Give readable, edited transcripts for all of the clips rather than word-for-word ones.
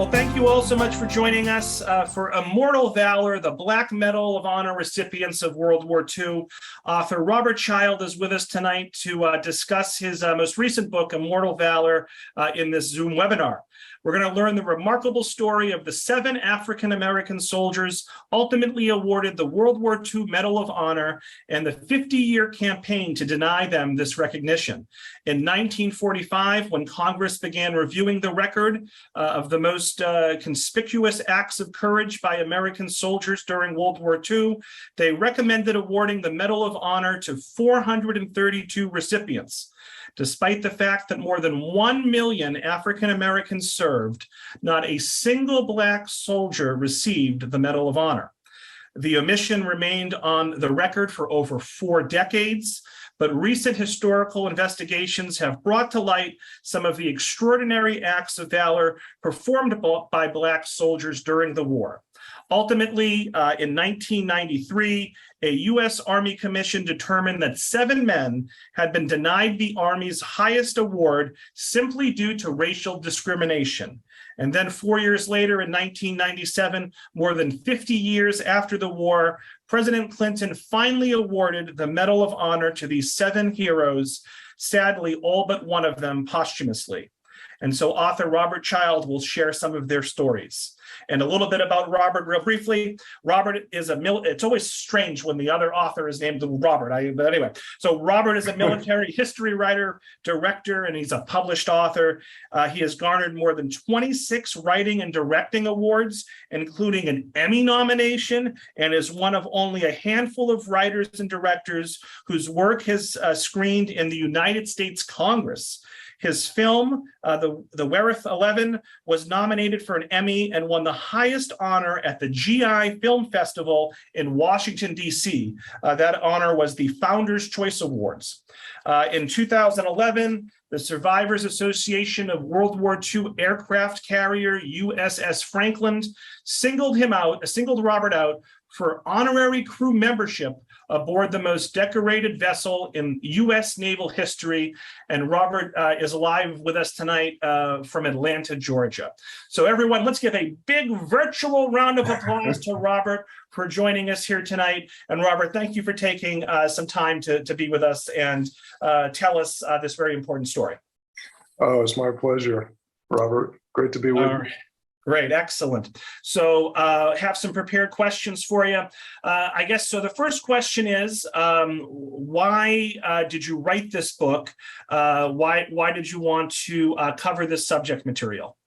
Well, thank you all so much for joining us for Immortal Valor, the Black Medal of Honor recipients of World War II. Author Robert Child is with us tonight to discuss his most recent book, Immortal Valor, in this Zoom webinar. We're going to learn the remarkable story of the 7 African-American soldiers ultimately awarded the World War II Medal of Honor and the 50-year campaign to deny them this recognition. In 1945, when Congress began reviewing the record of the most conspicuous acts of courage by American soldiers during World War II, they recommended awarding the Medal of Honor to 432 recipients. Despite the fact that more than 1 million African Americans served, not a single Black soldier received the Medal of Honor. The omission remained on the record for over 4 decades, but recent historical investigations have brought to light some of the extraordinary acts of valor performed by Black soldiers during the war. Ultimately, in 1993, a U.S. Army commission determined that 7 men had been denied the Army's highest award simply due to racial discrimination. And then 4 years later, in 1997, more than 50 years after the war, President Clinton finally awarded the Medal of Honor to these 7 heroes, sadly, all but one of them posthumously. And so author Robert Child will share some of their stories. And a little bit about Robert real briefly. Robert is it's always strange when the other author is named Robert. But anyway, so Robert is a military history writer, director, and he's a published author. He has garnered more than 26 writing and directing awards, including an Emmy nomination, and is one of only a handful of writers and directors whose work has screened in the United States Congress. His film, The Wereth 11, was nominated for an Emmy and won the highest honor at the GI Film Festival in Washington, D.C. That honor was the Founders' Choice Awards. In 2011, the Survivors Association of World War II aircraft carrier USS Franklin singled Robert out for honorary crew membership aboard the most decorated vessel in U.S. naval history. And Robert is live with us tonight from Atlanta, Georgia. So everyone, let's give a big virtual round of applause to Robert for joining us here tonight. And Robert, thank you for taking some time to be with us and tell us this very important story. Oh, it's my pleasure, Robert. Great to be with you. Great, excellent. So have some prepared questions for you. I guess, so the first question is, why did you write this book? Why did you want to cover this subject material?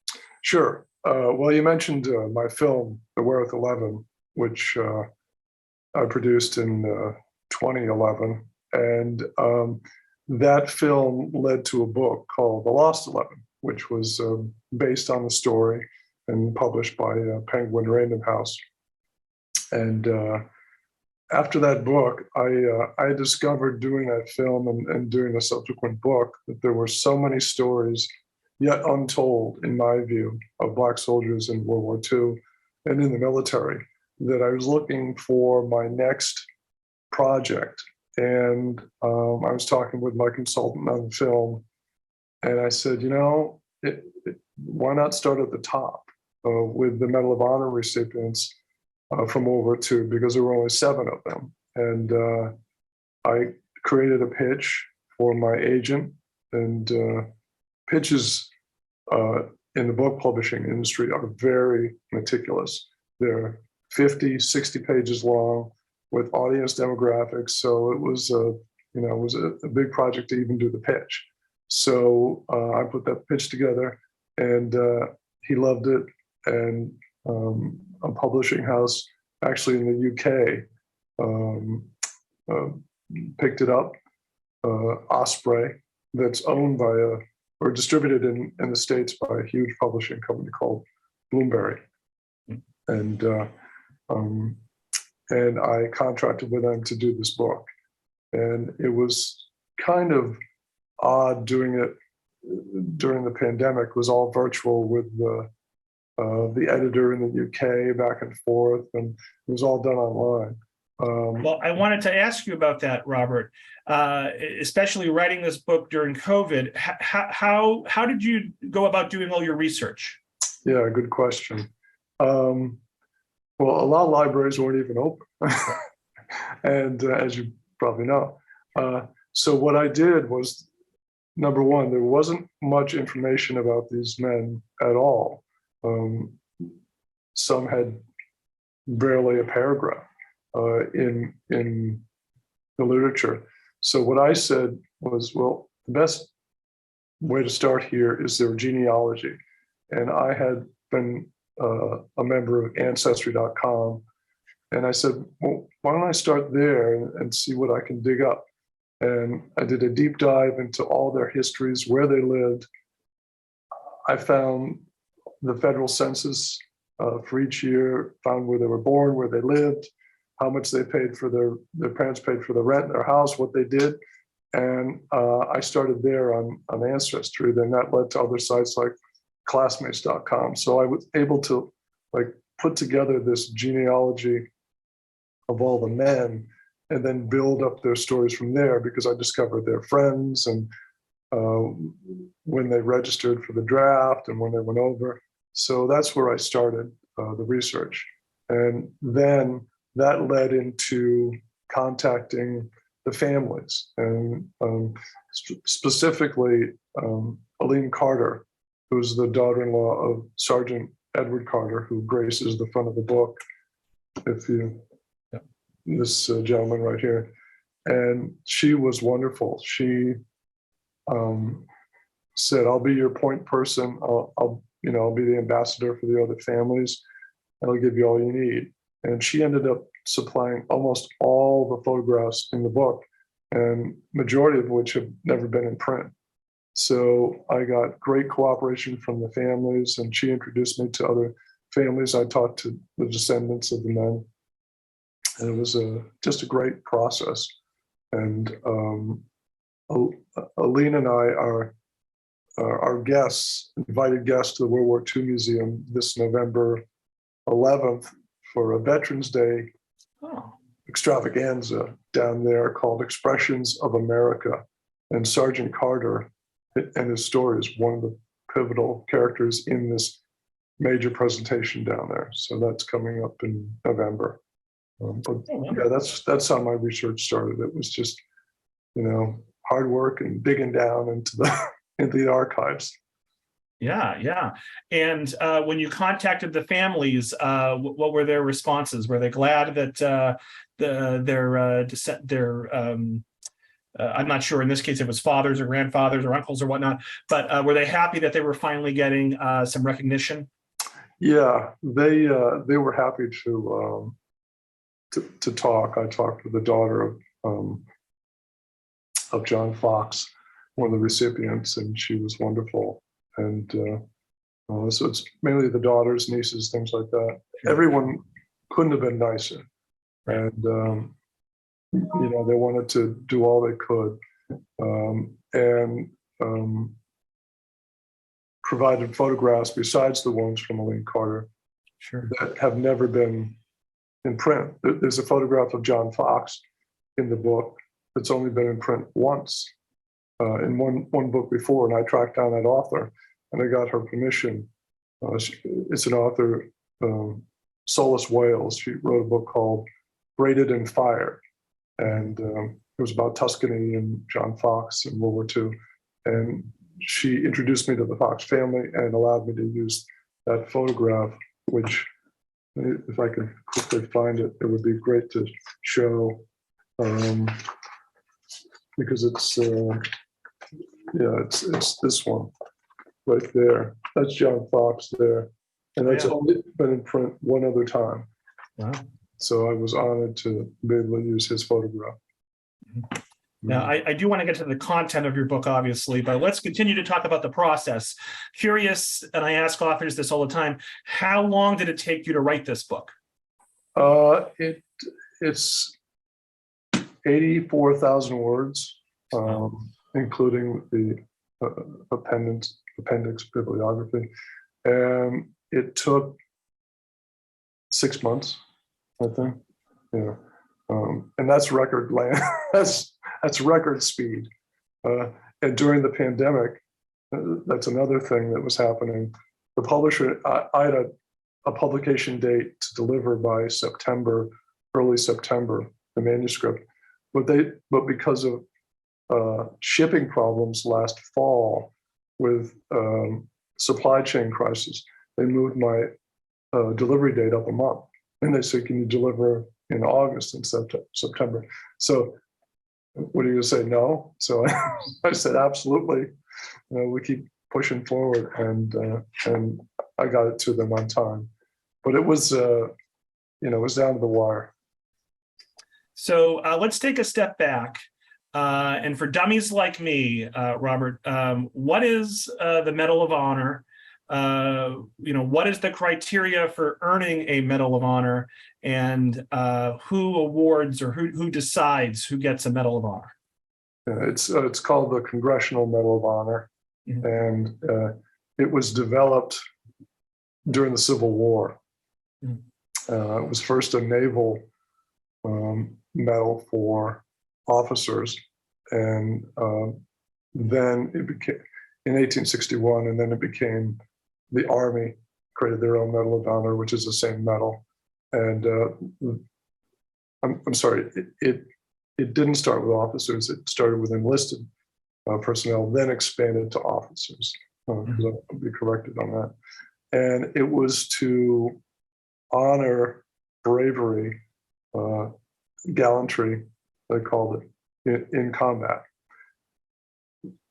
Sure. Well, you mentioned my film, The Wereth 11, which I produced in 2011. And that film led to a book called The Lost 11, which was based on the story and published by Penguin Random House. And after that book, I discovered doing that film and doing the subsequent book that there were so many stories yet untold, in my view, of Black soldiers in World War II and in the military, that I was looking for my next project. And I was talking with my consultant on the film, and I said, you know, why not start at the top? With the Medal of Honor recipients from World War II, because there were only 7 of them. And I created a pitch for my agent, and pitches in the book publishing industry are very meticulous. They're 50, 60 pages long with audience demographics. So it was a big project to even do the pitch. So I put that pitch together, and he loved it. And a publishing house, actually in the UK, picked it up, Osprey, that's owned by or distributed in the States by a huge publishing company called Bloomsbury. And I contracted with them to do this book. And it was kind of odd doing it during the pandemic. It was all virtual with the editor in the UK back and forth, and it was all done online. Well, I wanted to ask you about that, Robert, especially writing this book during COVID. How did you go about doing all your research? Yeah, good question. Um, well, a lot of libraries weren't even open, and as you probably know, so what I did was, number one, there wasn't much information about these men at all. Um, some had barely a paragraph in the literature. So what I said was, well, the best way to start here is their genealogy. And I had been a member of Ancestry.com, and I said, well, why don't I start there and see what I can dig up? And I did a deep dive into all their histories, where they lived. I found the federal census for each year, found where they were born, where they lived, how much they paid for their parents paid for the rent in their house, what they did. And I started there on Ancestry. Then that led to other sites like classmates.com. So I was able to like put together this genealogy of all the men and then build up their stories from there, because I discovered their friends and when they registered for the draft and when they went over. So that's where I started the research. And then that led into contacting the families, and specifically Aline Carter, who's the daughter-in-law of Sergeant Edward Carter, who graces the front of the book. If you, this gentleman right here, and she was wonderful. She said, "I'll be your point person. I'll be the ambassador for the other families. I'll give you all you need." And she ended up supplying almost all the photographs in the book, and majority of which have never been in print. So I got great cooperation from the families, and she introduced me to other families. I talked to the descendants of the men, and it was just a great process. And Aline and I are our guests, invited guests to the World War II Museum this November 11th for a Veterans Day extravaganza down there called Expressions of America. And Sergeant Carter and his story is one of the pivotal characters in this major presentation down there. So that's coming up in November. But yeah, that's how my research started. It was just, hard work and digging down into the archives. Yeah. And when you contacted the families, what were their responses? Were they glad that I'm not sure in this case if it was fathers or grandfathers or uncles or whatnot, but were they happy that they were finally getting some recognition? Yeah, they were happy to talk. I talked with the daughter of John Fox, one of the recipients, and she was wonderful. And so it's mainly the daughters, nieces, things like that. Everyone couldn't have been nicer. And they wanted to do all they could, and provided photographs besides the ones from Aline Carter that have never been in print. There's a photograph of John Fox in the book that's only been in print once in one book before, and I tracked down that author and I got her permission. It's an author, Solus Wales. She wrote a book called Braided in Fire, and it was about Tuscany and John Fox in World War II. And she introduced me to the Fox family and allowed me to use that photograph, which, if I could quickly find it, it would be great to show, because it's this one right there. That's John Fox there, and that's only been in print one other time. Wow. So I was honored to be able to use his photograph. Now, I do want to get to the content of your book, obviously, but let's continue to talk about the process. Curious, and I ask authors this all the time, how long did it take you to write this book? It's 84,000 words, including the appendix bibliography. And it took 6 months, I think. Yeah. And that's record land. That's record speed. And during the pandemic, that's another thing that was happening. the publisher, I had a publication date to deliver by September, early September, the manuscript, but because of shipping problems last fall with supply chain crisis, they moved my delivery date up a month, and they said, "Can you deliver in August and September?" So, what are you going to say? No. So I said, absolutely. We keep pushing forward, and I got it to them on time. But it was, it was down to the wire. So let's take a step back. And for dummies like me, Robert, what is the Medal of Honor? What is the criteria for earning a Medal of Honor, and who awards or who decides who gets a Medal of Honor? It's called the Congressional Medal of Honor, Mhm. and it was developed during the Civil War. Mhm. It was first a naval medal for officers, and then it became in 1861, and then it became the Army created their own Medal of Honor, which is the same medal. And I'm sorry, it didn't start with officers. It started with enlisted personnel, then expanded to officers. Because I'll be corrected on that. And it was to honor bravery, gallantry, they called it, in combat.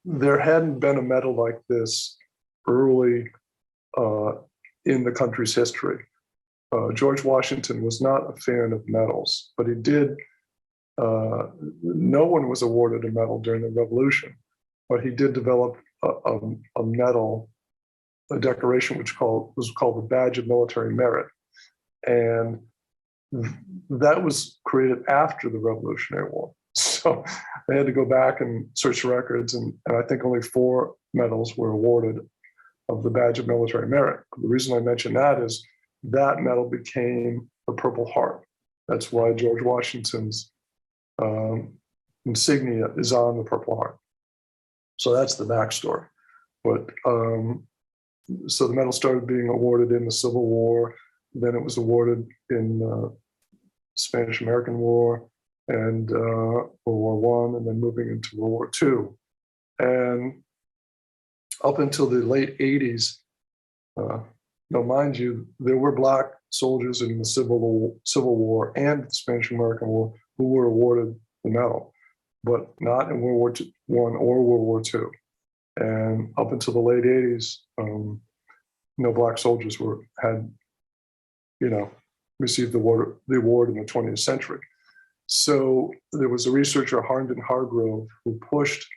There hadn't been a medal like this early in the country's history. George Washington was not a fan of medals, but he did. No one was awarded a medal during the Revolution, but he did develop a medal, a decoration which was called the Badge of Military Merit, and that was created after the Revolutionary War. So they had to go back and search records, and I think only 4 medals were awarded of the Badge of Military Merit. The reason I mention that is that medal became the Purple Heart. That's why George Washington's insignia is on the Purple Heart. So that's the backstory. But so the medal started being awarded in the Civil War. Then it was awarded in the Spanish-American War and World War I, and then moving into World War II. And up until the late 80s, now mind you, there were Black soldiers in the Civil War and the Spanish-American War who were awarded the medal, but not in World War I or World War II. And up until the late 80s, no Black soldiers had received the award in the 20th century. So there was a researcher, Harnden Hargrove, who pushed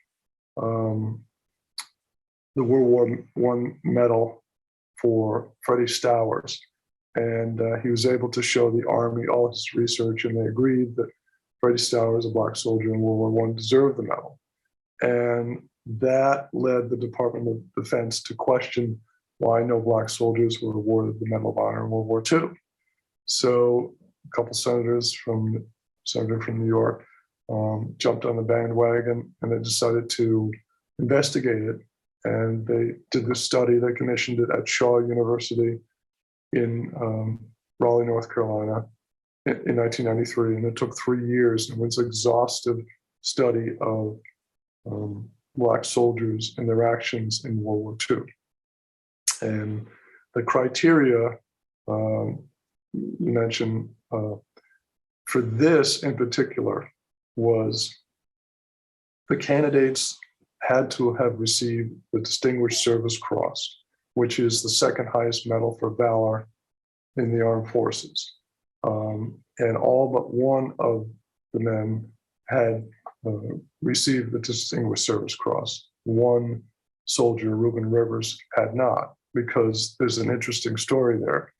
the World War I medal for Freddie Stowers. And he was able to show the Army all his research, and they agreed that Freddie Stowers, a Black soldier in World War I, deserved the medal. And that led the Department of Defense to question why no Black soldiers were awarded the Medal of Honor in World War II. So a couple senator from New York jumped on the bandwagon, and they decided to investigate it. And they did this study. They commissioned it at Shaw University in Raleigh, North Carolina in 1993. And it took 3 years, and it was an exhaustive study of Black soldiers and their actions in World War II. And the criteria you mentioned for this in particular was the candidates had to have received the Distinguished Service Cross, which is the second highest medal for valor in the armed forces. And all but one of the men had received the Distinguished Service Cross. One soldier, Reuben Rivers, had not, because there's an interesting story there.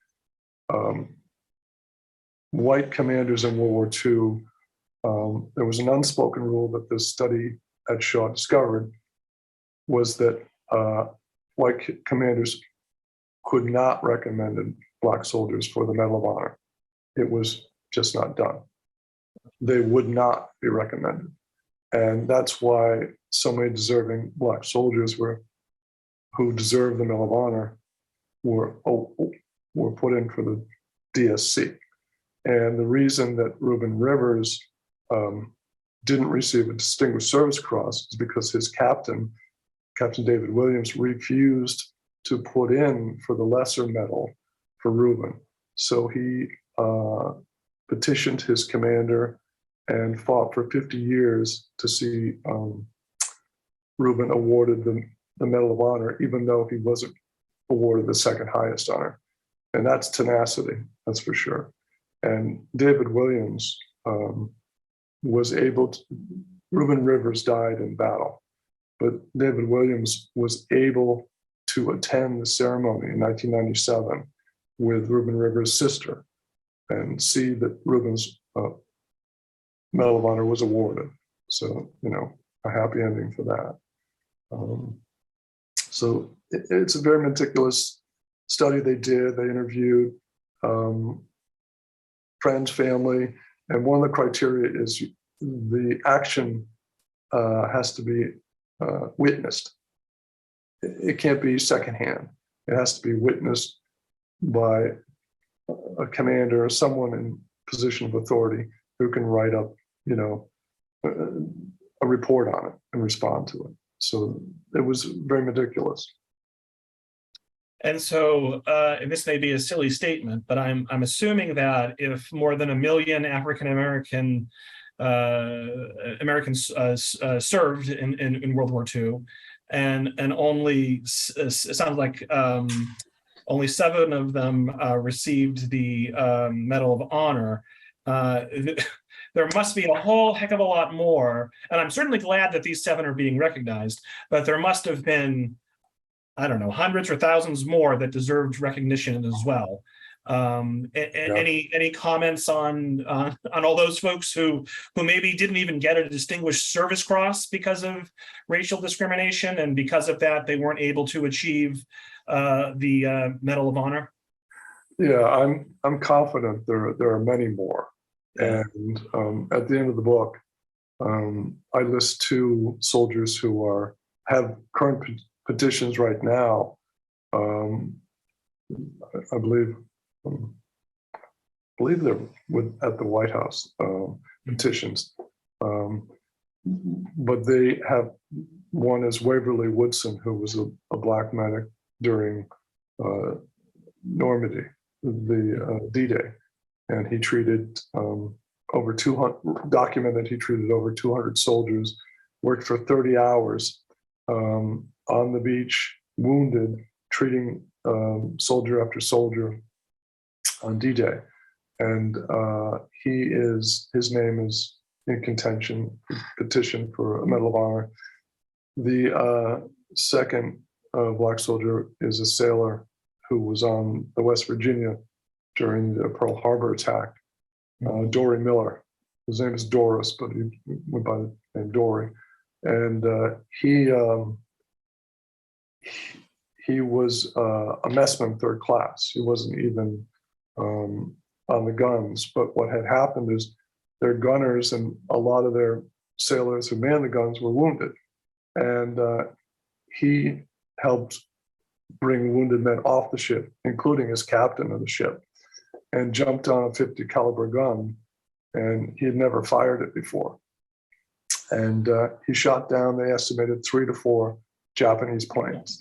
White commanders in World War II, there was an unspoken rule that this study at Shaw discovered, was that white commanders could not recommend Black soldiers for the Medal of Honor. It was just not done. They would not be recommended. And that's why so many deserving Black soldiers who deserved the Medal of Honor were put in for the DSC. And the reason that Reuben Rivers didn't receive a Distinguished Service Cross is because his captain, Captain David Williams, refused to put in for the lesser medal for Reuben. So he petitioned his commander and fought for 50 years to see Reuben awarded the Medal of Honor, even though he wasn't awarded the second highest honor. And that's tenacity, that's for sure. And David Williams was able to, Reuben Rivers died in battle, but David Williams was able to attend the ceremony in 1997 with Reuben Rivers' sister and see that Reuben's Medal of Honor was awarded. So, you know, a happy ending for that. So it's a very meticulous study they did. They interviewed friends, family, and one of the criteria is the action has to be witnessed. It can't be secondhand. It has to be witnessed by a commander or someone in position of authority who can write up, you know, a report on it and respond to it. So it was very meticulous. And so, and this may be a silly statement, but I'm assuming that if more than 1 million African Americans served in World War II, and only it sounds like only 7 of them received the Medal of Honor. There must be a whole heck of a lot more, and I'm certainly glad that these 7 are being recognized, but there must have been, I don't know, hundreds or thousands more that deserved recognition as well. Any comments on all those folks who maybe didn't even get a Distinguished Service Cross because of racial discrimination, and because of that they weren't able to achieve the Medal of Honor? Yeah, I'm confident there are many more. Yeah. And at the end of the book, I list 2 soldiers who have current petitions right now. I believe they're at the White House petitions, but they have one is Waverly Woodson, who was a black medic during Normandy, the D-Day, and he treated over 200, documented he treated over 200 soldiers, worked for 30 hours on the beach, wounded, treating soldier after soldier on D-Day. And his name is in contention, petition for a Medal of Honor. The second black soldier is a sailor who was on the West Virginia during the Pearl Harbor attack, Dory Miller. His name is Doris, but he went by the name Dory. And he was a messman 3rd class. He wasn't even on the guns. But what had happened is their gunners and a lot of their sailors who manned the guns were wounded. And he helped bring wounded men off the ship, including his captain of the ship, and jumped on a 50 caliber gun. And he had never fired it before. And he shot down, they estimated 3 to 4 Japanese planes.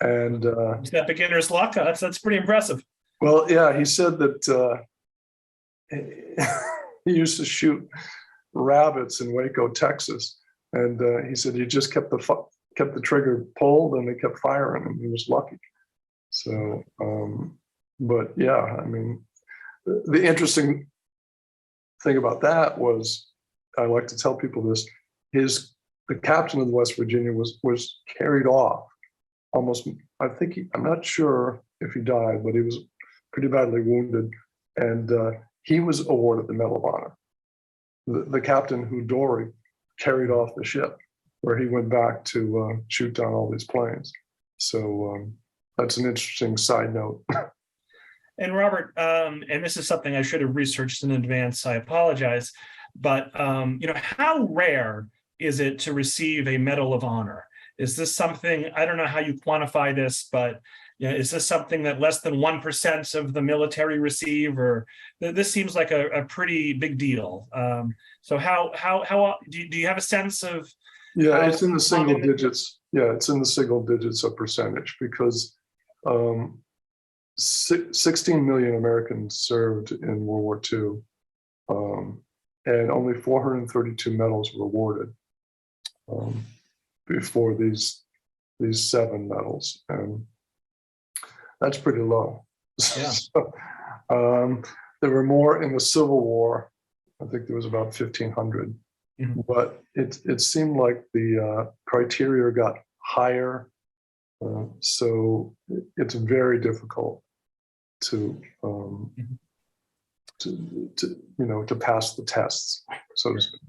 And is that beginner's luck? That's pretty impressive. Well, yeah, he said that he used to shoot rabbits in Waco, Texas, and he said he just kept the trigger pulled and they kept firing, and he was lucky. So, but yeah, I mean, the interesting thing about that was, I like to tell people this, the captain of the West Virginia was carried off almost, I'm not sure if he died, but he was pretty badly wounded, and he was awarded the Medal of Honor. The captain, who Dory, carried off the ship, where he went back to shoot down all these planes. So that's an interesting side note. And Robert, and this is something I should have researched in advance, I apologize, but you know, how rare is it to receive a Medal of Honor? Is this something, I don't know how you quantify this, but Yeah, is this something that less than 1% of the military receive, or this seems like a pretty big deal? So how do you have a sense of? Yeah, it's in the single common- digits. Yeah, it's in the single digits of percentage because 16 million Americans served in World War II, and only 432 medals were awarded before these 7 medals, and that's pretty low. Yeah. So, there were more in the Civil War. I think there was about 1,500, but it seemed like the criteria got higher, so it's very difficult to to pass the tests, so to speak.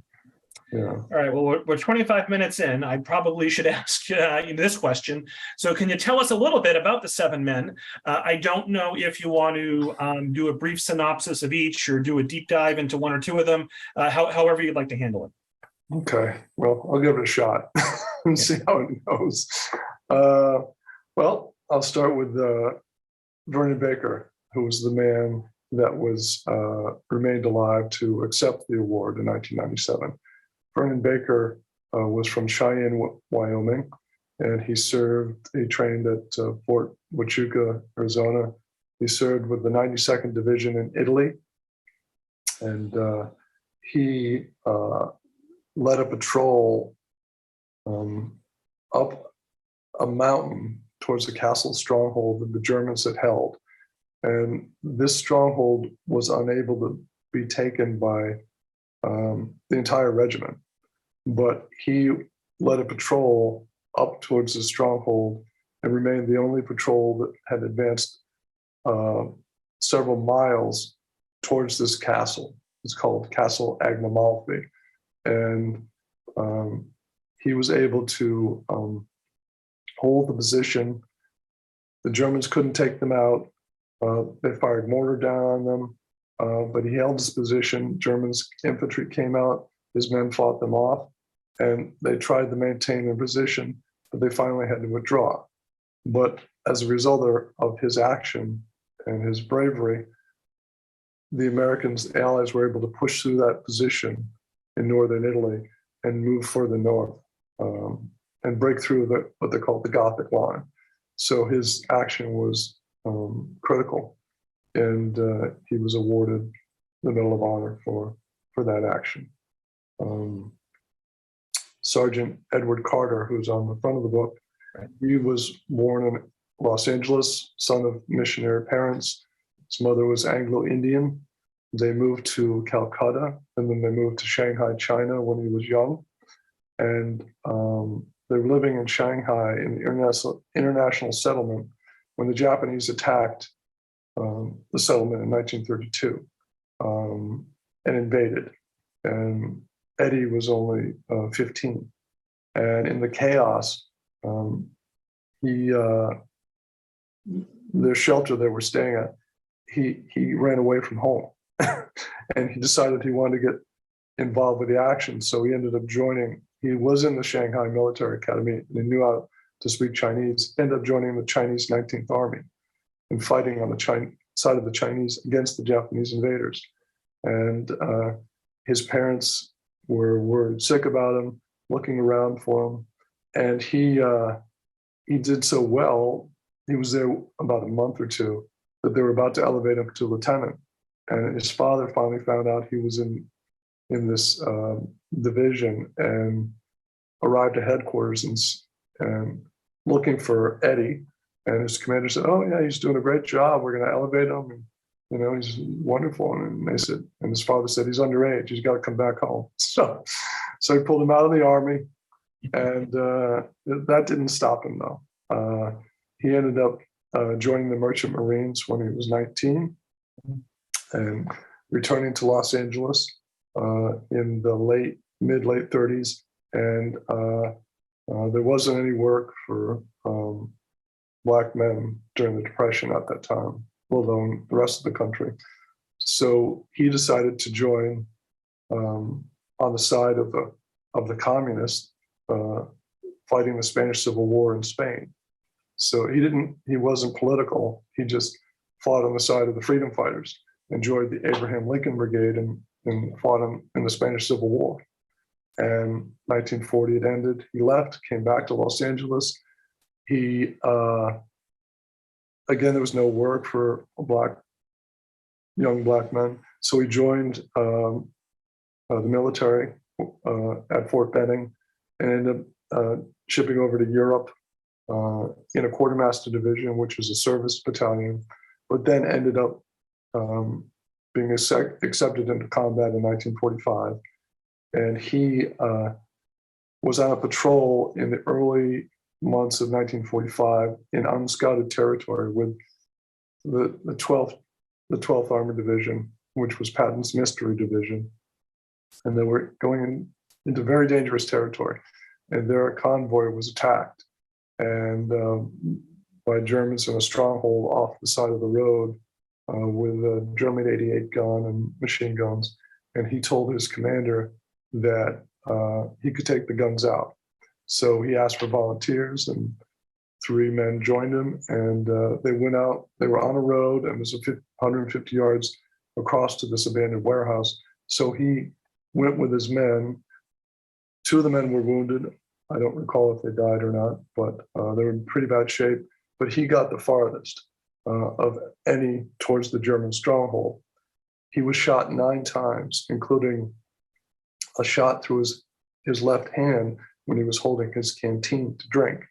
Yeah. All right. Well, we're 25 minutes in. I probably should ask you this question. So, can you tell us a little bit about the 7 men? I don't know if you want to do a brief synopsis of each, or do a deep dive into 1 or 2 of them. However you'd like to handle it. Okay. Well, I'll give it a shot and see how it goes. Well, I'll start with Vernon Baker, who was the man that was remained alive to accept the award in 1997. Vernon Baker was from Cheyenne, Wyoming, and he trained at Fort Huachuca, Arizona. He served with the 92nd Division in Italy, and he led a patrol up a mountain towards the castle stronghold that the Germans had held. And this stronghold was unable to be taken by the entire regiment, but he led a patrol up towards the stronghold and remained the only patrol that had advanced several miles towards this castle. It's called Castle Agnamalfi, and he was able to hold the position. The Germans couldn't take them out. They fired mortar down on them, but he held his position. Germans infantry came out. His men fought them off, and they tried to maintain their position, but they finally had to withdraw. But as a result of his action and his bravery, the Americans, the Allies, were able to push through that position in northern Italy and move further north and break through what they called the Gothic line. So his action was critical, and he was awarded the Medal of Honor for that action. Sergeant Edward Carter, who's on the front of the book, right. He was born in Los Angeles, son of missionary parents. His mother was Anglo-Indian. They moved to Calcutta, and then they moved to Shanghai, China when he was young. And they were living in Shanghai in the international settlement when the Japanese attacked the settlement in 1932 and invaded. And Eddie was only 15. And in the chaos, their shelter they were staying at, he ran away from home. And he decided he wanted to get involved with the action. So he ended up joining, he was in the Shanghai Military Academy, and he knew how to speak Chinese, ended up joining the Chinese 19th Army and fighting on the side of the Chinese against the Japanese invaders. And his parents were worried sick about him, looking around for him. And he did so well, he was there about a month or two, that they were about to elevate him to lieutenant. And his father finally found out he was in this division and arrived at headquarters and looking for Eddie. And his commander said, "Oh yeah, he's doing a great job. We're going to elevate him. And, you know, he's wonderful." And they said, and his father said, "He's underage. He's got to come back home." So he pulled him out of the army, and that didn't stop him though. He ended up joining the Merchant Marines when he was 19, and returning to Los Angeles in the mid-late 30s. And there wasn't any work for Black men during the Depression at that time, although the rest of the country. So he decided to join on the side of the communists fighting the Spanish Civil War in Spain. So he wasn't political. He just fought on the side of the freedom fighters and joined the Abraham Lincoln Brigade and fought in the Spanish Civil War. And 1940 it ended. He left, came back to Los Angeles. He, again, there was no work for young black men. So he joined the military at Fort Benning and ended up shipping over to Europe in a quartermaster division, which was a service battalion, but then ended up being accepted into combat in 1945. And he was on a patrol in the early months of 1945 in unscouted territory with the 12th Armored Division, which was Patton's Mystery Division. And they were going into very dangerous territory. And their convoy was attacked by Germans in a stronghold off the side of the road with a German 88 gun and machine guns. And he told his commander that he could take the guns out. So he asked for volunteers, and 3 men joined him, and they went out. They were on a road, and it was 150 yards across to this abandoned warehouse. So he went with his men. 2 of the men were wounded. I don't recall if they died or not, but they were in pretty bad shape. But he got the farthest of any towards the German stronghold. He was shot 9 times, including a shot through his left hand when he was holding his canteen to drink.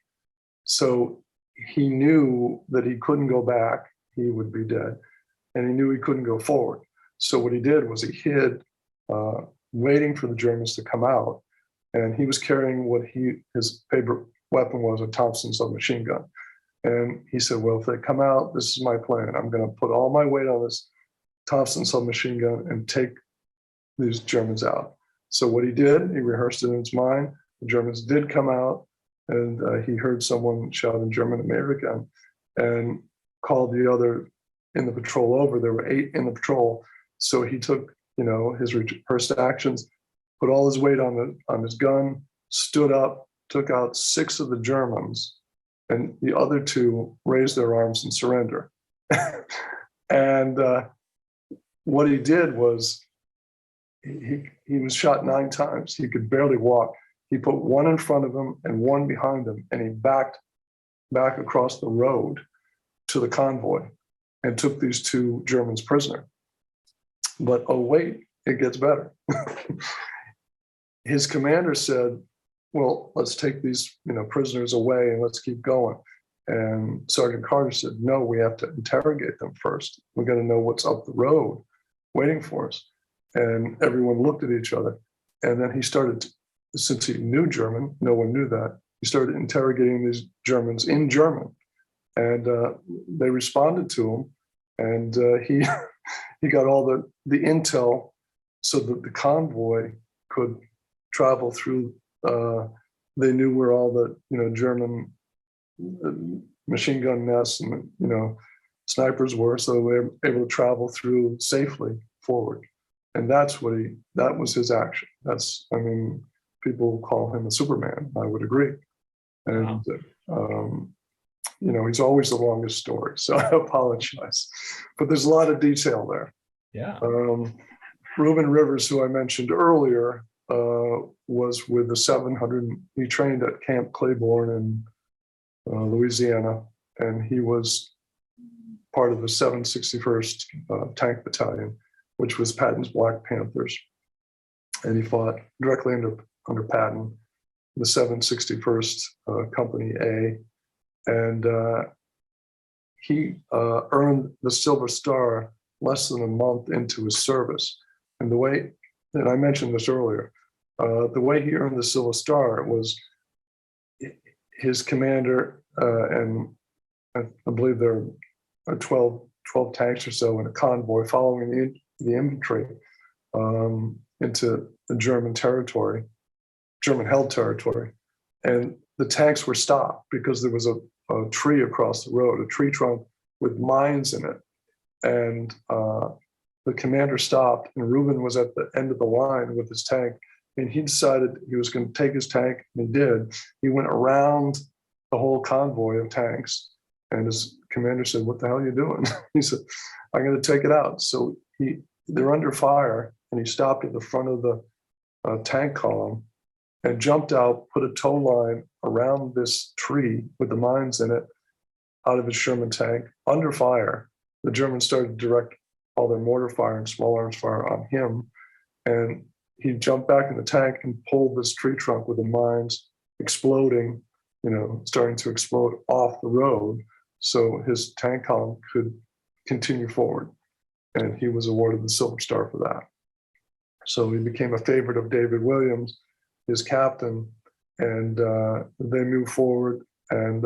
So he knew that he couldn't go back, he would be dead, and he knew he couldn't go forward. So what he did was he hid, waiting for the Germans to come out, and he was carrying what his favorite weapon was, a Thompson submachine gun. And he said, well, if they come out, this is my plan. I'm going to put all my weight on this Thompson submachine gun and take these Germans out. So what he did, he rehearsed it in his mind. The Germans did come out, and he heard someone shout in German, American, and called the other in the patrol over. There were 8 in the patrol. So he took, his rehearsed actions, put all his weight on his gun, stood up, took out 6 of the Germans, and the other 2 raised their arms and surrender. And what he did was he was shot 9 times. He could barely walk. He put 1 in front of him and 1 behind him, and he backed back across the road to the convoy and took these 2 Germans prisoner. But oh wait, it gets better. His commander said, well, let's take these prisoners away and let's keep going. And Sergeant Carter said, no, we have to interrogate them first. We're going to know what's up the road waiting for us. And everyone looked at each other. And then he started, since he knew German, no one knew that, he started interrogating these Germans in German. And they responded to him. And he got all the intel so that the convoy could travel through. They knew where all the German machine gun nests and snipers were, so they were able to travel through safely forward. And that was his action. People call him a Superman. I would agree. And he's always the longest story, so I apologize, but there's a lot of detail there. Yeah. Reuben Rivers, who I mentioned earlier, was with the 700. He trained at Camp Claiborne in Louisiana, and he was part of the 761st Tank Battalion, which was Patton's Black Panthers. And he fought directly under Patton, the 761st Company A. And he earned the Silver Star less than a month into his service. And and I mentioned this earlier, the way he earned the Silver Star was his commander, and I believe there are 12 tanks or so in a convoy following the infantry into the German territory, German-held territory. And the tanks were stopped because there was a tree across the road, a tree trunk with mines in it. And the commander stopped, and Reuben was at the end of the line with his tank, and he decided he was going to take his tank, and he did. He went around the whole convoy of tanks. And his commander said, "What the hell are you doing?" He said, "I'm going to take it out." So they're under fire, and he stopped at the front of the tank column and jumped out, put a tow line around this tree with the mines in it out of his Sherman tank under fire. The Germans started to direct all their mortar fire and small arms fire on him. And he jumped back in the tank and pulled this tree trunk with the mines exploding, starting to explode off the road. So his tank column could continue forward. And he was awarded the Silver Star for that. So he became a favorite of David Williams, his captain, and they moved forward, and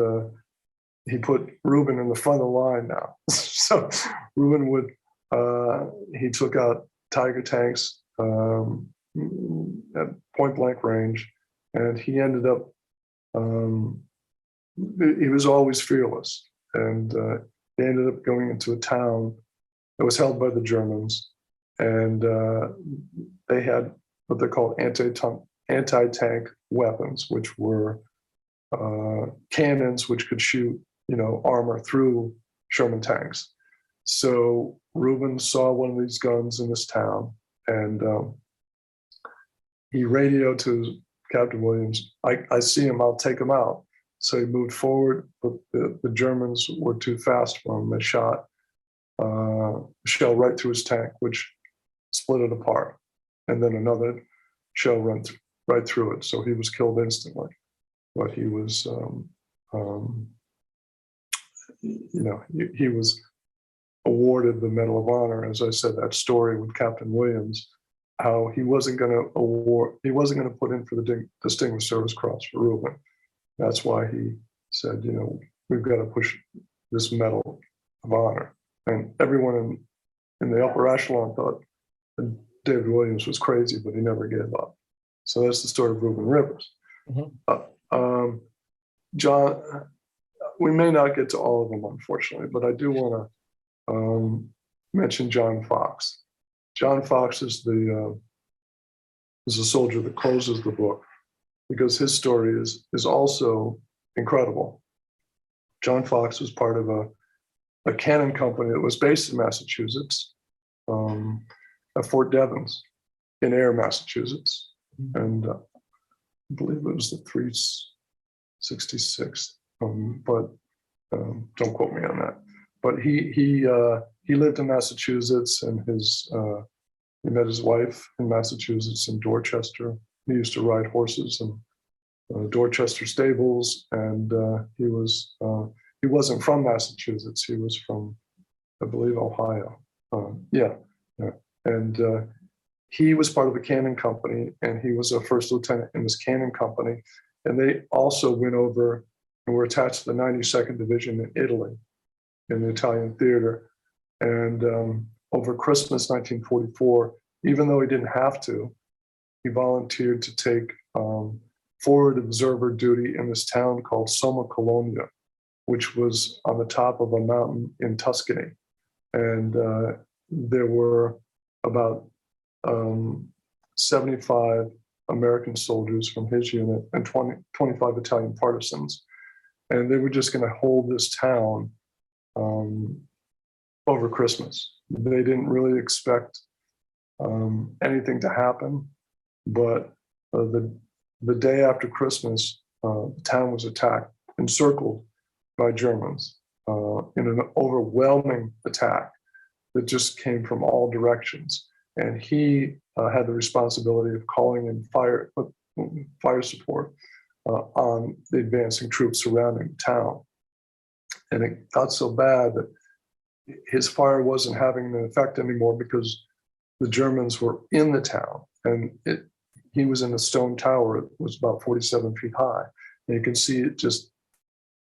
he put Reuben in the front of the line now. So Reuben he took out Tiger tanks at point blank range, and he ended up, he was always fearless, and they ended up going into a town that was held by the Germans, and they had what they called anti-tank weapons, which were cannons which could shoot, armor through Sherman tanks. So Reuben saw one of these guns in this town, and he radioed to Captain Williams, I see him, I'll take him out. So he moved forward, but the Germans were too fast for him. They shot a shell right through his tank, which split it apart. And then another shell went right through it. So he was killed instantly. But he was, he was awarded the Medal of Honor. As I said, that story with Captain Williams, how he wasn't going to put in for the Distinguished Service Cross for Reuben. That's why he said, we've got to push this Medal of Honor. And everyone in the upper echelon thought that David Williams was crazy, but he never gave up. So that's the story of Reuben Rivers. Mm-hmm. John, we may not get to all of them, unfortunately, but I do want to mention John Fox. John Fox is the soldier that closes the book, because his story is also incredible. John Fox was part of a cannon company that was based in Massachusetts, at Fort Devens in Ayer, Massachusetts. And I believe it was the 366th, but don't quote me on that. But he lived in Massachusetts, and he met his wife in Massachusetts in Dorchester. He used to ride horses in Dorchester stables, and he wasn't from Massachusetts. He was from, I believe, Ohio. And he was part of a cannon company, and he was a first lieutenant in this cannon company. And they also went over and were attached to the 92nd Division in Italy, in the Italian theater. And over Christmas 1944, even though he didn't have to, he volunteered to take forward observer duty in this town called Somma Colonia, which was on the top of a mountain in Tuscany. And there were about 75 American soldiers from his unit and 25 Italian partisans. And they were just going to hold this town over Christmas. They didn't really expect anything to happen, but the day after Christmas, the town was attacked, encircled by Germans in an overwhelming attack that just came from all directions. And he had the responsibility of calling in fire support on the advancing troops surrounding the town. And it got so bad that his fire wasn't having an effect anymore, because the Germans were in the town, and he was in a stone tower. It was about 47 feet high, and you could see it just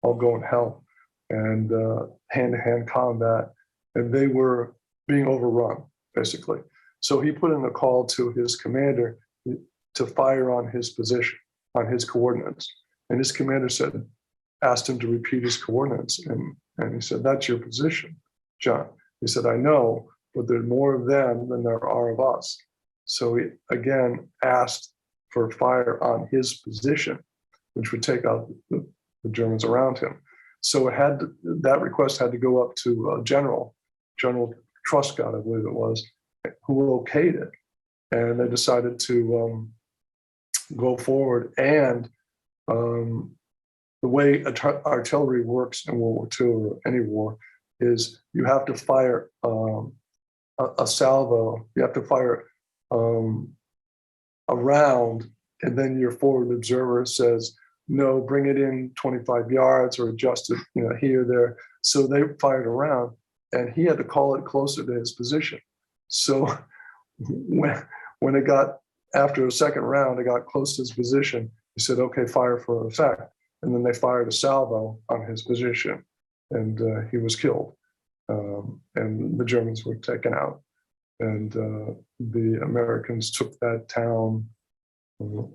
all going hell, and hand-to-hand combat, and they were being overrun, basically. So he put in a call to his commander to fire on his position, on his coordinates. And his commander asked him to repeat his coordinates. And he said, "That's your position, John." He said, "I know, but there are more of them than there are of us." So he again asked for fire on his position, which would take out the the Germans around him. So that request had to go up to General Truscott, I believe it was, who okayed it. And they decided to go forward. And the way artillery works in World War II or any war is you have to fire a salvo, you have to fire a round, and then your forward observer says, no, bring it in 25 yards or adjust it, here, there. So they fired a round, and he had to call it closer to his position. So when it got, after a second round, it got close to his position, he said, okay, fire for effect. And then they fired a salvo on his position, and he was killed. And the Germans were taken out. And the Americans took that town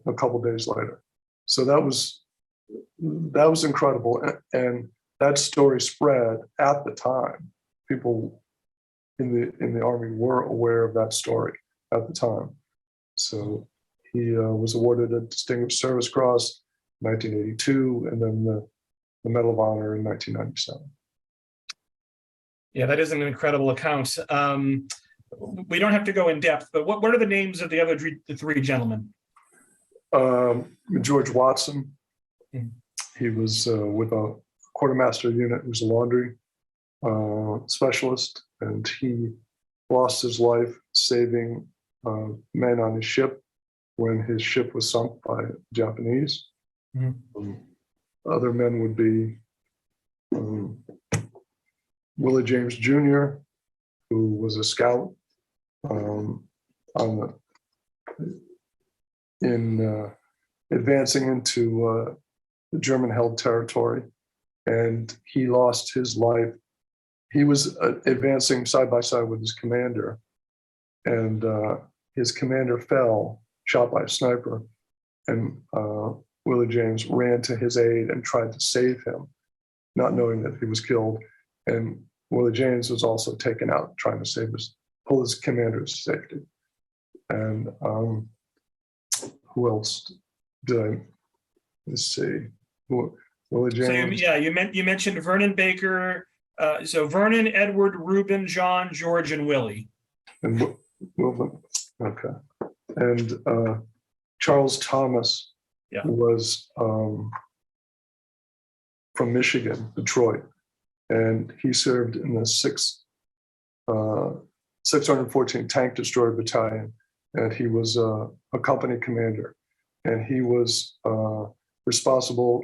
a couple days later. So that was incredible. And that story spread at the time. People in the Army were aware of that story at the time. So he was awarded a Distinguished Service Cross in 1982, and then the Medal of Honor in 1997. Yeah, that is an incredible account. We don't have to go in depth, but what are the names of the other three gentlemen? George Watson. He was with a quartermaster unit, who was a laundry specialist, and he lost his life saving men on his ship when his ship was sunk by Japanese. Other men would be Willie James Jr., who was a scout in advancing into the German-held territory, and he lost his life. He was advancing side by side with his commander, and his commander fell, shot by a sniper, and Willie James ran to his aid and tried to save him, not knowing that he was killed. And Willie James was also taken out trying to pull his commander to safety. And who else did I? Let's see. Willie James. So you mentioned Vernon Baker. So Vernon, Edward, Reuben, John, George, and Willie. And Wilson. Okay. And Charles Thomas was from Michigan, Detroit, and he served in the 614 Tank Destroyer Battalion, and he was a company commander, and he was responsible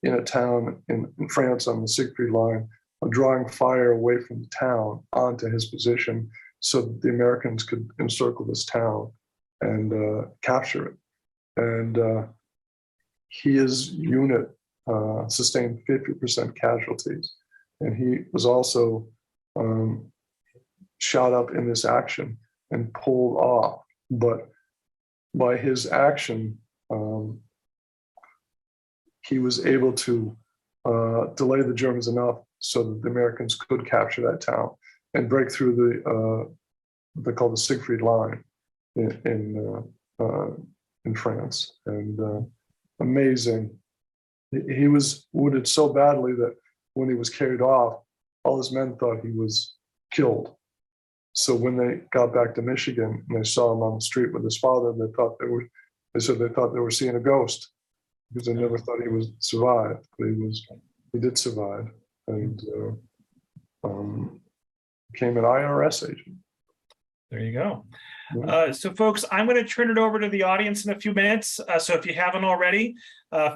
in a town in France on the Siegfried Line of drawing fire away from the town onto his position so that the Americans could encircle this town and capture it. And his unit sustained 50% casualties. And he was also shot up in this action and pulled off. But by his action, he was able to delay the Germans enough so that the Americans could capture that town and break through what they call the Siegfried Line in France. And amazing. He was wounded so badly that when he was carried off, all his men thought he was killed. So when they got back to Michigan and they saw him on the street with his father, they said they thought they were seeing a ghost because they never thought he was survived. But he did survive, and became an IRS agent. There you go. So folks, I'm going to turn it over to the audience in a few minutes. So if you haven't already,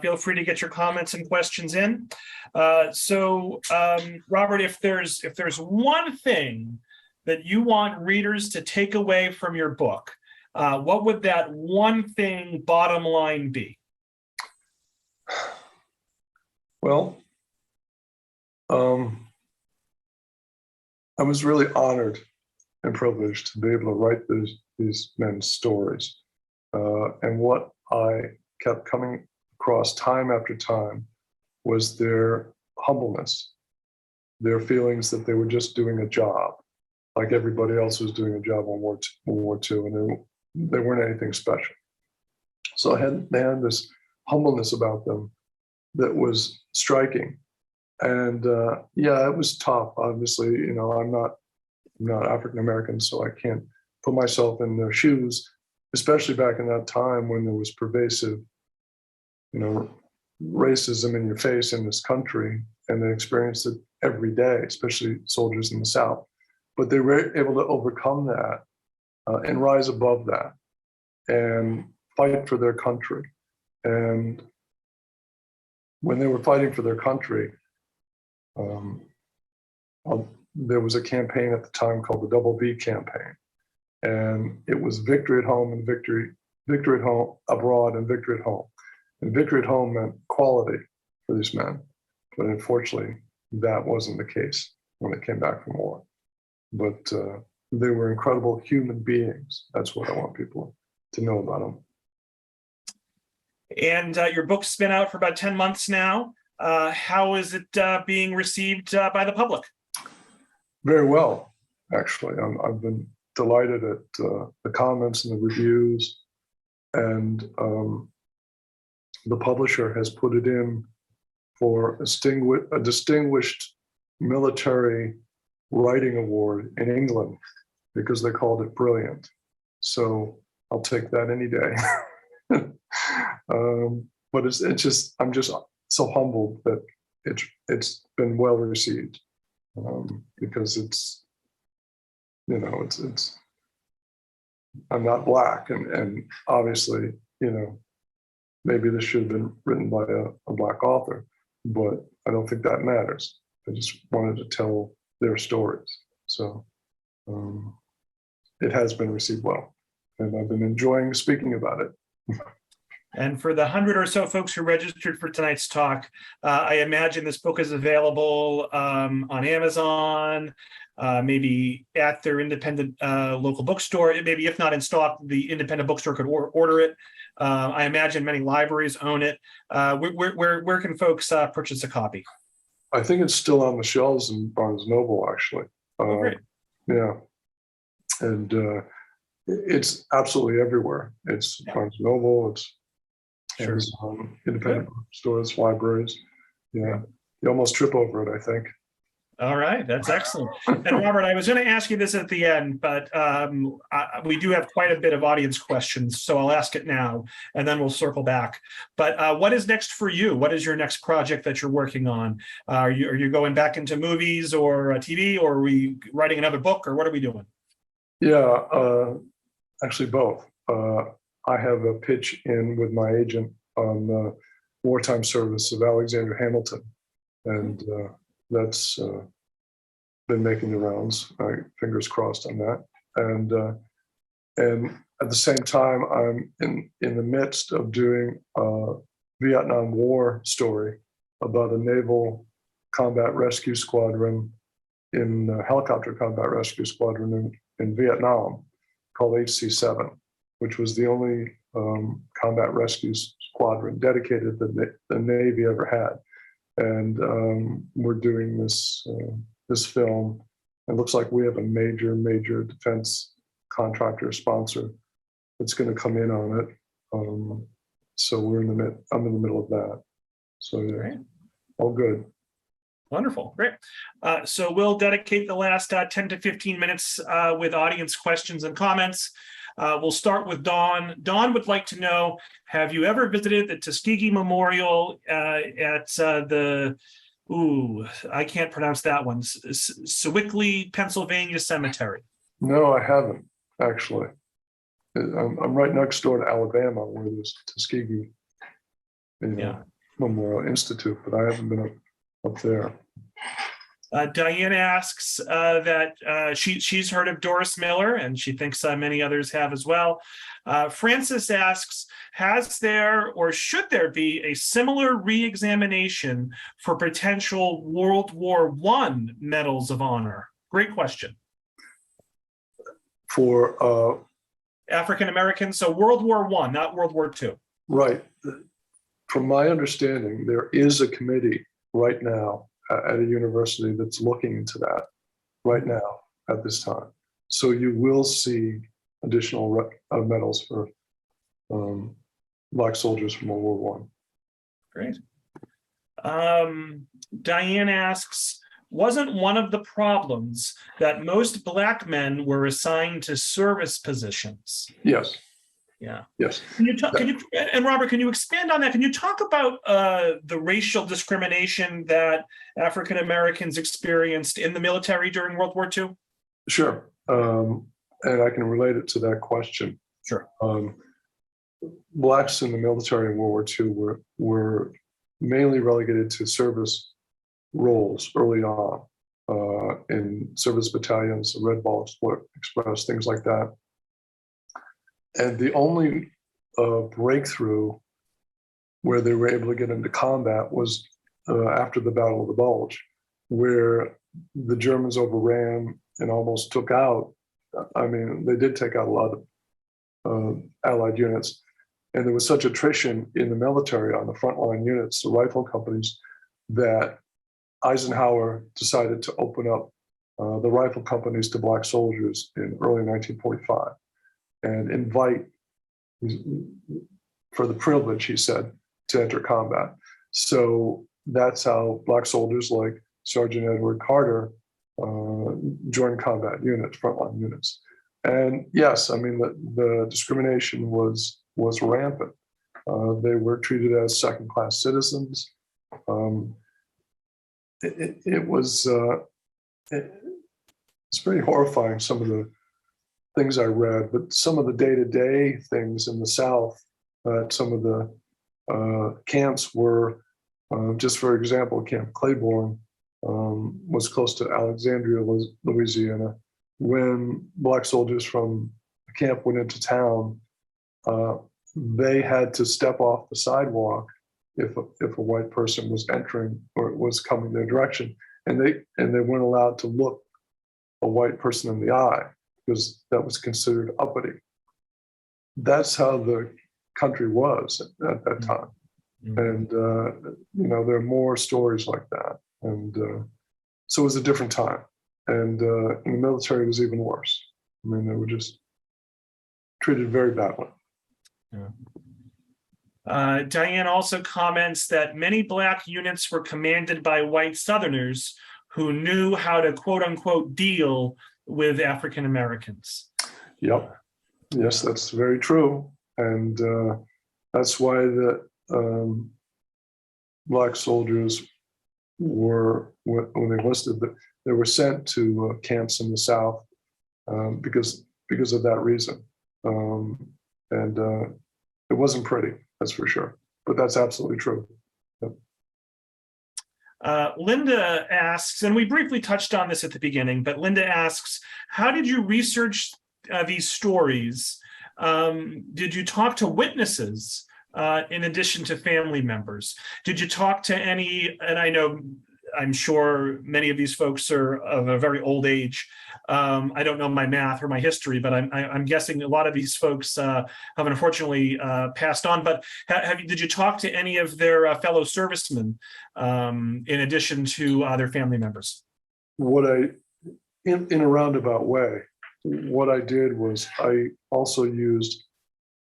feel free to get your comments and questions in. Robert, if there's one thing that you want readers to take away from your book, what would that one thing, bottom line, be? Well, I was really honored and privileged to be able to write these men's stories. And what I kept coming across time after time was their humbleness, their feelings that they were just doing a job, like everybody else was doing a job on World War II, and they weren't anything special. So they had this humbleness about them that was striking. And yeah, it was tough. Obviously, I'm not African American, so I can't put myself in their shoes, especially back in that time when there was pervasive, racism in your face in this country, and they experienced it every day, especially soldiers in the South. But they were able to overcome that and rise above that and fight for their country. And when they were fighting for their country, there was a campaign at the time called the Double V campaign, and it was victory at home and victory at home abroad and victory at home. And victory at home meant quality for these men, but unfortunately, that wasn't the case when they came back from war. But they were incredible human beings. That's what I want people to know about them. And your book's been out for about 10 months now. How is it being received by the public? Very well, actually. I've been delighted at the comments and the reviews, and the publisher has put it in for a distinguished military writing award in England because they called it brilliant. So I'll take that any day. But it's just, I'm just so humbled that it's been well received, because it's I'm not Black, and obviously, maybe this should have been written by a Black author, but I don't think that matters. I just wanted to tell their stories. So it has been received well, and I've been enjoying speaking about it. And for the 100 or so folks who registered for tonight's talk, I imagine this book is available on Amazon, maybe at their independent local bookstore. Maybe if not in stock, the independent bookstore could order it. I imagine many libraries own it. Where can folks purchase a copy? I think it's still on the shelves in Barnes Noble, actually. Oh, great. Yeah, and it's absolutely everywhere. It's Barnes Noble. It's Sure. Amazon, independent stores, libraries. Yeah, you almost trip over it, I think. All right, that's excellent. And Robert, I was going to ask you this at the end, but we do have quite a bit of audience questions, so I'll ask it now, and then we'll circle back. But what is next for you? What is your next project that you're working on? Are you going back into movies or TV, or are we writing another book, or what are we doing? Yeah, actually both. I have a pitch in with my agent on the wartime service of Alexander Hamilton, and that's been making the rounds. Fingers crossed on that. And at the same time, I'm in the midst of doing a Vietnam War story about a naval combat rescue squadron helicopter combat rescue squadron in Vietnam called HC-7, which was the only combat rescue squadron dedicated that the Navy ever had. And we're doing this film. It looks like we have a major defense contractor sponsor that's going to come in on it. So I'm in the middle of that. So yeah, Great. All good. Wonderful, great. So we'll dedicate the last 10 to 15 minutes with audience questions and comments. We'll start with Dawn. Dawn would like to know, have you ever visited the Tuskegee Memorial at I can't pronounce that one, Sewickley, Pennsylvania Cemetery? No, I haven't, actually. I'm right next door to Alabama, where there's Tuskegee Memorial Institute, but I haven't been up there. Diane asks that she's heard of Doris Miller, and she thinks many others have as well. Francis asks, has there or should there be a similar re-examination for potential World War I medals of honor? Great question. For African Americans, so World War I, not World War II. Right. From my understanding, there is a committee right now at a university that's looking into that right now at this time. So you will see additional medals for Black soldiers from World War I. Great. Diane asks, wasn't one of the problems that most Black men were assigned to service positions? Yes, Yeah. yes. And Robert, can you expand on that? Can you talk about the racial discrimination that African Americans experienced in the military during World War II? Sure. And I can relate it to that question. Sure. Blacks in the military in World War II were mainly relegated to service roles early on in service battalions, Red Ball Express, things like that. And the only breakthrough where they were able to get into combat was after the Battle of the Bulge, where the Germans overran and almost took out, I mean, they did take out a lot of Allied units. And there was such attrition in the military on the frontline units, the rifle companies, that Eisenhower decided to open up the rifle companies to Black soldiers in early 1945 and invite, for the privilege, he said, to enter combat. So that's how Black soldiers like Sergeant Edward Carter joined combat units, frontline units. And yes, I mean, the discrimination was rampant. They were treated as second-class citizens. It's pretty horrifying, some of the things I read, but some of the day-to-day things in the South at some of the camps were, just for example, Camp Claiborne was close to Alexandria, Louisiana. When Black soldiers from the camp went into town, they had to step off the sidewalk if a white person was entering or was coming their direction, and they weren't allowed to look a white person in the eye because that was considered uppity. That's how the country was at that time. Mm-hmm. And there are more stories like that, and so it was a different time. And in the military, it was even worse. I mean, they were just treated very badly. Yeah. Diane also comments that many Black units were commanded by white Southerners who knew how to quote unquote deal with African Americans. Yep. Yes, that's very true. And that's why the Black soldiers were, when they enlisted, they were sent to camps in the South because of that reason. And it wasn't pretty, that's for sure, but that's absolutely true. Yep. Linda asks, and we briefly touched on this at the beginning, but Linda asks, how did you research these stories? Did you talk to witnesses in addition to family members? Did you talk to any, and I'm sure many of these folks are of a very old age. I don't know my math or my history, but I'm guessing a lot of these folks have unfortunately passed on. But did you talk to any of their fellow servicemen in addition to their family members? In a roundabout way, what I did was I also used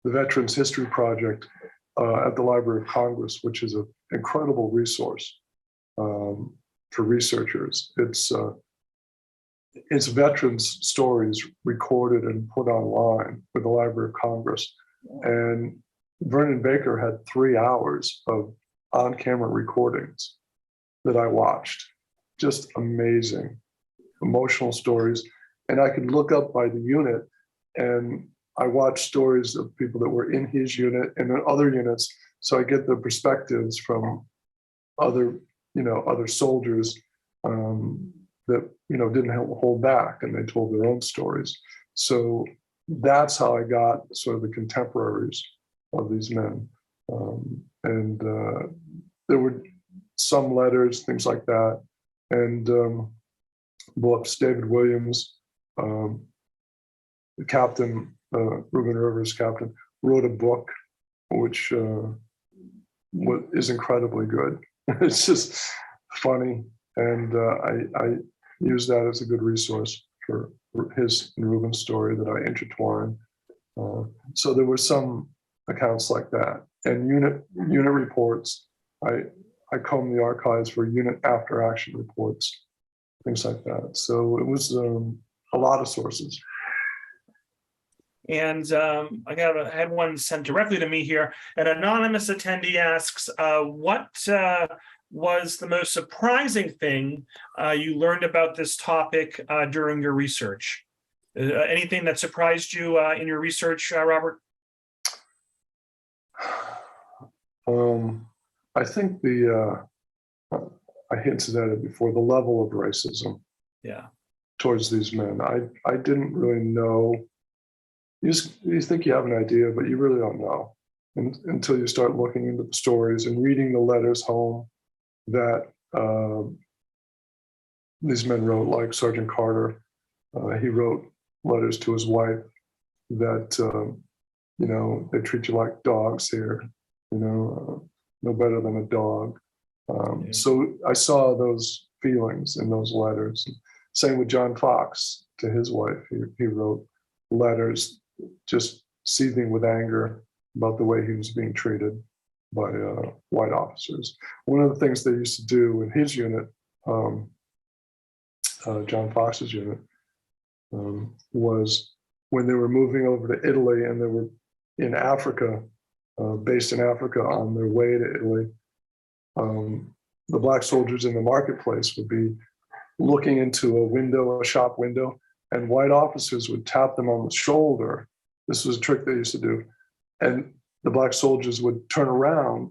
the Veterans History Project at the Library of Congress, which is an incredible resource for researchers. It's veterans' stories recorded and put online with the Library of Congress. And Vernon Baker had 3 hours of on-camera recordings that I watched. Just amazing, emotional stories. And I could look up by the unit, and I watched stories of people that were in his unit and in other units. So I get the perspectives from other soldiers that didn't hold back, and they told their own stories. So that's how I got sort of the contemporaries of these men. And there were some letters, things like that. And books. David Williams, the captain, Reuben Rivers' captain, wrote a book which is incredibly good. It's just funny, and I use that as a good resource for his and Reuben's story that I intertwine. So there were some accounts like that, and unit reports. I combed the archives for unit after action reports, things like that. So it was a lot of sources. And I had one sent directly to me here. An anonymous attendee asks, what was the most surprising thing you learned about this topic during your research? Anything that surprised you in your research, Robert? I think I hinted at it before, the level of racism towards these men. I didn't really know. You think you have an idea, but you really don't know until you start looking into the stories and reading the letters home that these men wrote, like Sergeant Carter. He wrote letters to his wife that, they treat you like dogs here, no better than a dog. So I saw those feelings in those letters. Same with John Fox to his wife. He wrote letters just seething with anger about the way he was being treated by white officers. One of the things they used to do in his unit, John Fox's unit, was when they were moving over to Italy and they were in Africa, based in Africa on their way to Italy, the black soldiers in the marketplace would be looking into a shop window, and white officers would tap them on the shoulder. This was a trick they used to do. And the black soldiers would turn around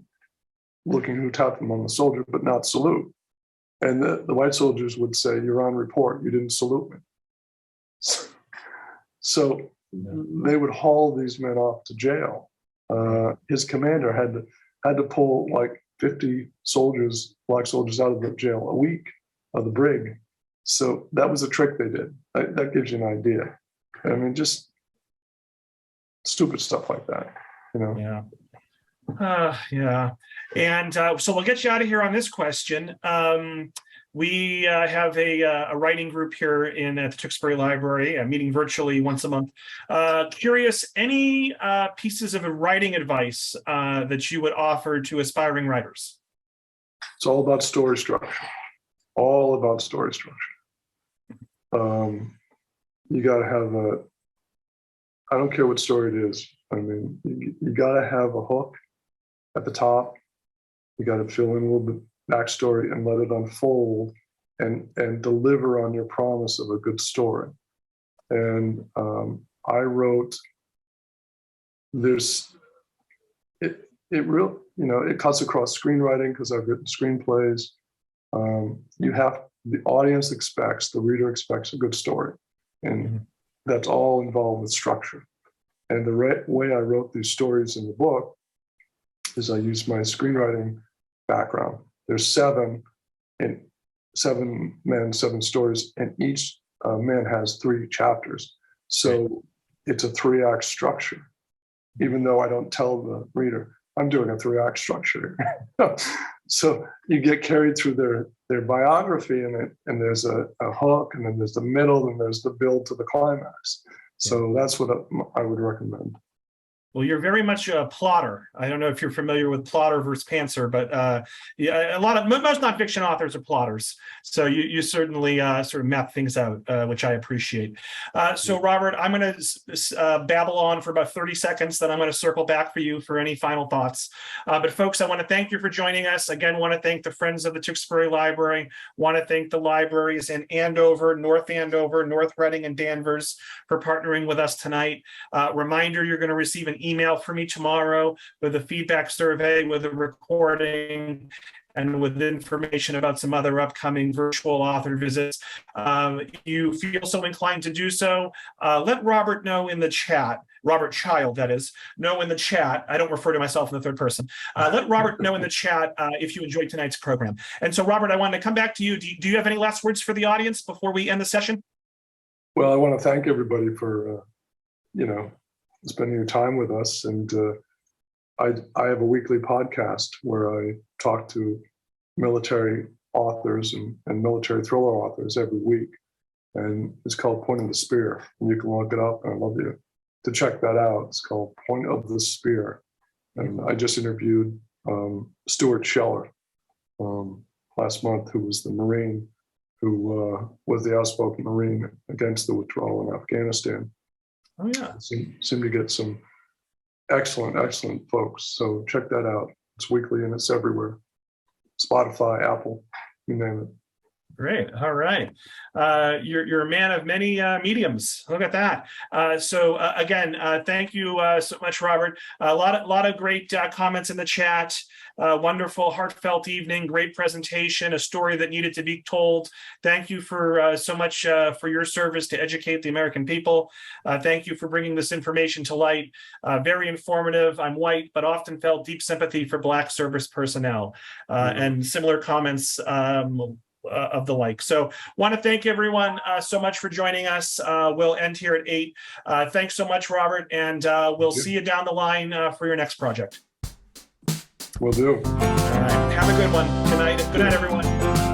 looking who tapped them on the shoulder, but not salute. And the white soldiers would say, "You're on report, you didn't salute me." So they would haul these men off to jail. His commander had to pull like 50 soldiers, black soldiers, out of the jail a week, of the brig. So that was a trick they did. That gives you an idea. I mean, just stupid stuff like that, Yeah. Yeah. And so we'll get you out of here on this question. We have a writing group here at the Tewksbury Library, meeting virtually once a month. Curious, any pieces of writing advice that you would offer to aspiring writers? It's all about story structure. All about story structure. You got to have I don't care what story it is. I mean, you got to have a hook at the top. You got to fill in a little bit backstory and let it unfold and deliver on your promise of a good story. And I wrote, it cuts across screenwriting because I've written screenplays. The audience expects, the reader expects a good story. And that's all involved with structure. And the way I wrote these stories in the book is I used my screenwriting background. There's 7 men, 7 stories, and each man has 3 chapters. So it's a 3-act structure, even though I don't tell the reader, I'm doing a 3-act structure. So you get carried through their biography, and there's a hook, and then there's the middle, and there's the build to the climax. So that's what I would recommend. Well, you're very much a plotter. I don't know if you're familiar with plotter versus pantser, but yeah, most nonfiction authors are plotters. So you certainly sort of map things out, which I appreciate. So Robert, I'm going to babble on for about 30 seconds, then I'm going to circle back for you for any final thoughts. But folks, I want to thank you for joining us. Again, want to thank the Friends of the Tewksbury Library. Want to thank the libraries in Andover, North Reading, and Danvers for partnering with us tonight. Reminder, you're going to receive an email from me tomorrow with a feedback survey, with a recording, and with information about some other upcoming virtual author visits. You feel so inclined to do so, let Robert know in the chat, Robert Child, that is, know in the chat. I don't refer to myself in the third person. Let Robert know in the chat if you enjoyed tonight's program. And so, Robert, I wanted to come back to you. Do you have any last words for the audience before we end the session? Well, I want to thank everybody for, spending your time with us. And I have a weekly podcast where I talk to military authors and military thriller authors every week. And it's called Point of the Spear. And you can look it up, and I'd love you to check that out. It's called Point of the Spear. And I just interviewed Stuart Scheller, last month, who was the Marine, who was the outspoken Marine against the withdrawal in Afghanistan. Oh, yeah. Seem to get some excellent folks. So check that out. It's weekly and it's everywhere. Spotify, Apple, you name it. Great. All right. You're a man of many mediums. Look at that. Again, thank you so much, Robert. A lot of great comments in the chat. Wonderful, heartfelt evening. Great presentation. A story that needed to be told. Thank you for so much for your service to educate the American people. Thank you for bringing this information to light. Very informative. I'm white, but often felt deep sympathy for Black service personnel. And similar comments of the like. So want to thank everyone so much for joining us. We'll end here at 8. Thanks so much, Robert, and we'll see you down the line for your next project. Will do. All right. Have a good one. Good night, everyone.